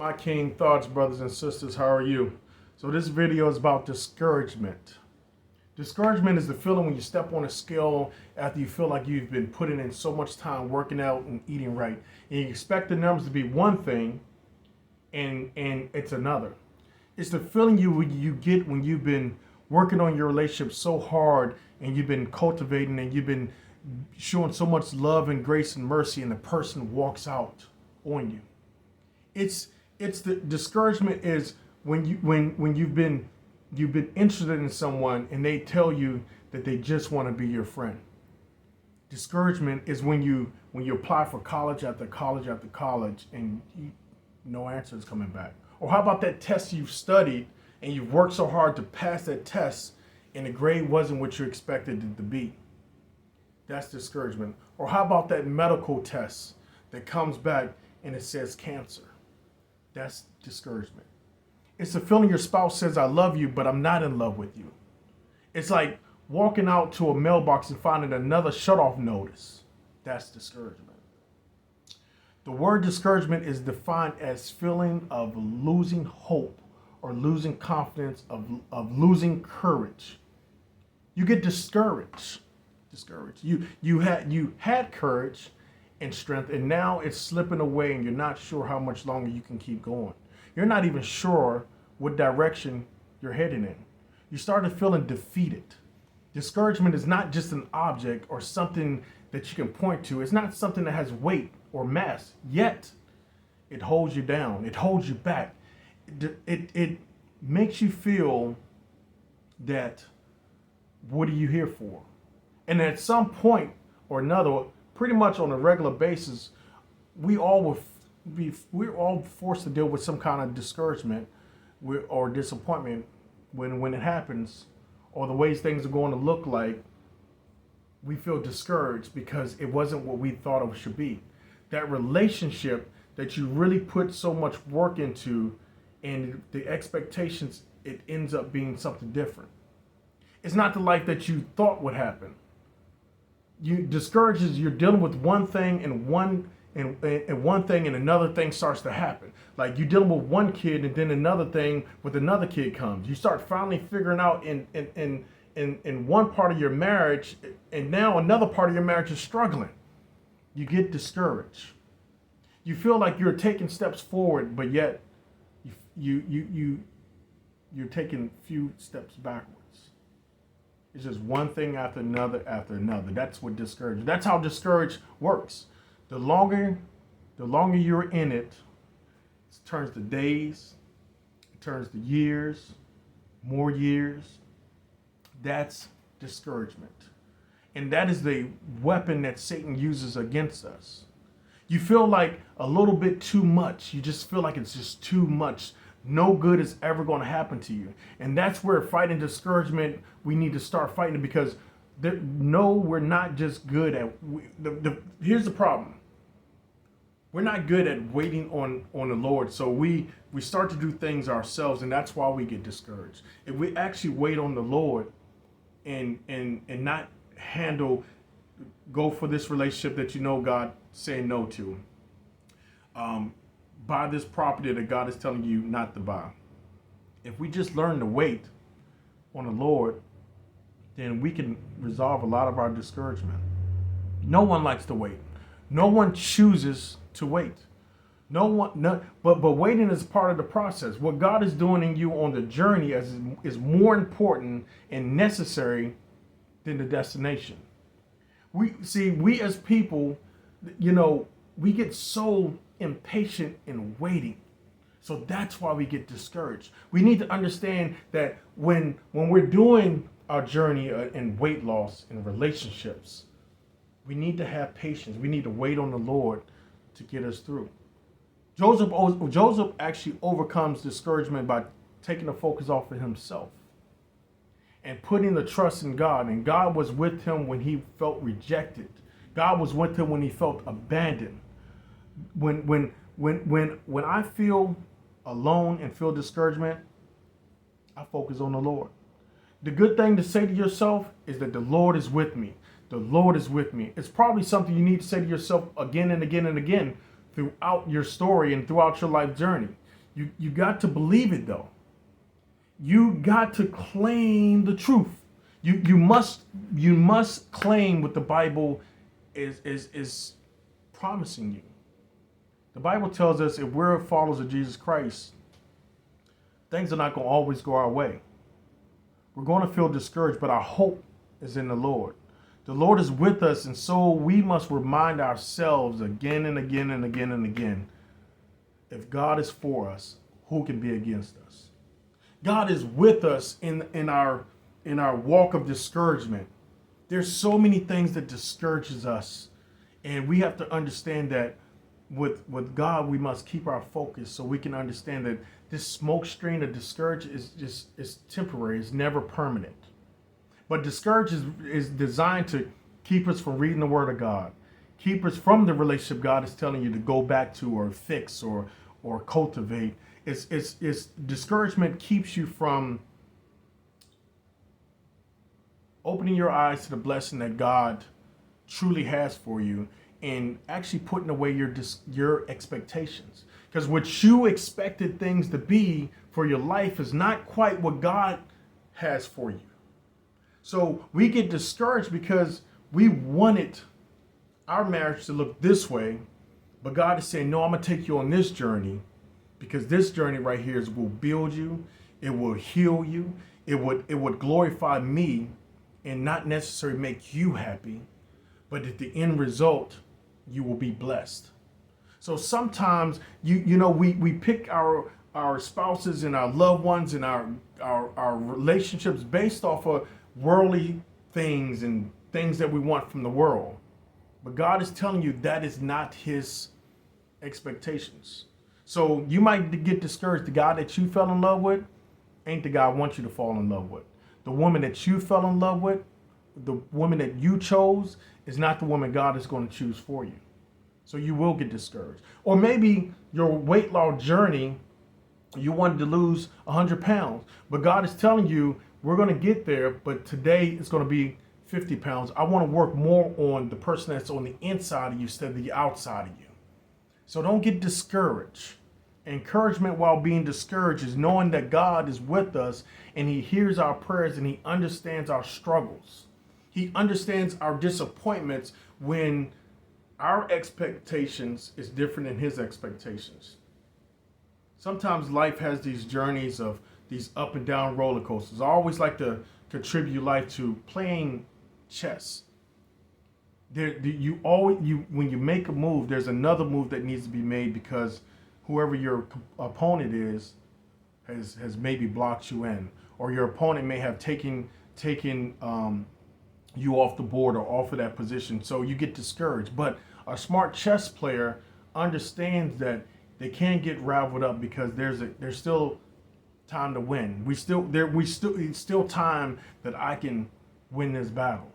My King thoughts, brothers and sisters, how are you? So this video is about discouragement. Discouragement is the feeling when you step on a scale after you feel like you've been putting in so much time working out and eating right. And you expect the numbers to be one thing and it's another. It's the feeling you get when you've been working on your relationship so hard and you've been cultivating and you've been showing so much love and grace and mercy and the person walks out on you. It's the discouragement is when you've been interested in someone and they tell you that they just want to be your friend. Discouragement is when you apply for college after college after college and no answer is coming back. Or how about that test you've studied and you've worked so hard to pass that test and the grade wasn't what you expected it to be? That's discouragement. Or how about that medical test that comes back and it says cancer? That's discouragement. It's the feeling your spouse says, I love you, but I'm not in love with you. It's like walking out to a mailbox and finding another shutoff notice. That's discouragement. The word discouragement is defined as feeling of losing hope or losing confidence, of losing courage. You get discouraged. You had courage and strength, and now it's slipping away, and you're not sure how much longer you can keep going. You're not even sure what direction you're heading in. You started feeling defeated. Discouragement is not just an object or something that you can point to. It's not something that has weight or mass, yet it holds you down. It holds you back. It makes you feel that, what are you here for? And at some point or another, pretty much on a regular basis, we're all forced to deal with some kind of discouragement or disappointment when it happens, or the ways things are going to look like. We feel discouraged because it wasn't what we thought it should be. That relationship that you really put so much work into, and the expectations, it ends up being something different. It's not the life that you thought would happen. You discourages, you're dealing with one thing and one thing and another thing starts to happen. Like you're dealing with one kid and then another thing with another kid comes. You start finally figuring out in one part of your marriage, and now another part of your marriage is struggling. You get discouraged. You feel like you're taking steps forward, but yet you're taking few steps backwards. It's just one thing after another after another. That's what discouraged. That's how discouraged works. The longer you're in it, it turns to days, it turns to years, more years. That's discouragement. And that is the weapon that Satan uses against us. You feel like a little bit too much. You just feel like it's just too much. No good is ever going to happen to you. And that's where fighting discouragement, we need to start fighting it, because we're not just good at, here's the problem. We're not good at waiting on the Lord. So we start to do things ourselves, and that's why we get discouraged. If we actually wait on the Lord and not go for this relationship that you know God saying no to, buy this property that God is telling you not to buy. If we just learn to wait on the Lord, then we can resolve a lot of our discouragement. No one likes to wait. No one chooses to wait. But waiting is part of the process. What God is doing in you on the journey is more important and necessary than the destination. We as people, we get so impatient in waiting. So that's why we get discouraged. We need to understand that when we're doing our journey in weight loss and relationships, we need to have patience. We need to wait on the Lord to get us through. Joseph actually overcomes discouragement by taking the focus off of himself and putting the trust in God. And God was with him when he felt rejected. God was with him when he felt abandoned. When I feel alone and feel discouragement, I focus on the Lord. The good thing to say to yourself is that the Lord is with me. The Lord is with me. It's probably something you need to say to yourself again and again and again throughout your story and throughout your life journey. You got to believe it though. You got to claim the truth. You must claim what the Bible is promising you. The Bible tells us if we're followers of Jesus Christ, things are not going to always go our way. We're going to feel discouraged, but our hope is in the Lord. The Lord is with us, and so we must remind ourselves again and again and again and again, if God is for us, who can be against us? God is with us in our walk of discouragement. There's so many things that discourages us, and we have to understand that with God we must keep our focus so we can understand that this smoke screen of discouragement is temporary. It's never permanent. But discourage is designed to keep us from reading the Word of God, keep us from the relationship God is telling you to go back to or fix or cultivate. It's discouragement keeps you from opening your eyes to the blessing that God truly has for you and actually putting away your expectations. Because what you expected things to be for your life is not quite what God has for you. So we get discouraged because we wanted our marriage to look this way, but God is saying, no, I'm going to take you on this journey, because this journey right here will build you, it will heal you, it would glorify me and not necessarily make you happy, but at the end result, you will be blessed. So sometimes we pick our spouses and our loved ones and our relationships based off of worldly things and things that we want from the world. But God is telling you that is not his expectations. So you might get discouraged. The guy that you fell in love with ain't the guy I want you to fall in love with. The woman that you fell in love with, the woman that you chose, is not the woman God is going to choose for you. So you will get discouraged. Or maybe your weight loss journey, you wanted to lose 100 pounds, but God is telling you, we're going to get there, but today it's going to be 50 pounds. I want to work more on the person that's on the inside of you instead of the outside of you. So don't get discouraged. Encouragement while being discouraged is knowing that God is with us and he hears our prayers and he understands our struggles. He understands our disappointments when our expectations is different than his expectations. Sometimes life has these journeys of these up and down roller coasters. I always like to contribute life to playing chess. When you make a move, there's another move that needs to be made because whoever your opponent is has maybe blocked you in, or your opponent may have taken you off the board or off of that position, so you get discouraged. But a smart chess player understands that they can't get raveled up because there's still time to win. It's still time that I can win this battle.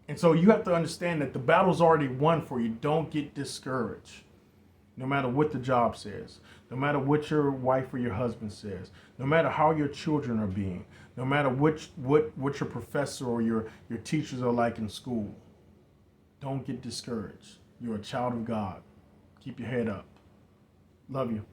And so you have to understand that the battle's already won for you. Don't get discouraged. No matter what the job says, no matter what your wife or your husband says, no matter how your children are being, no matter what your professor or your teachers are like in school, don't get discouraged. You're a child of God. Keep your head up. Love you.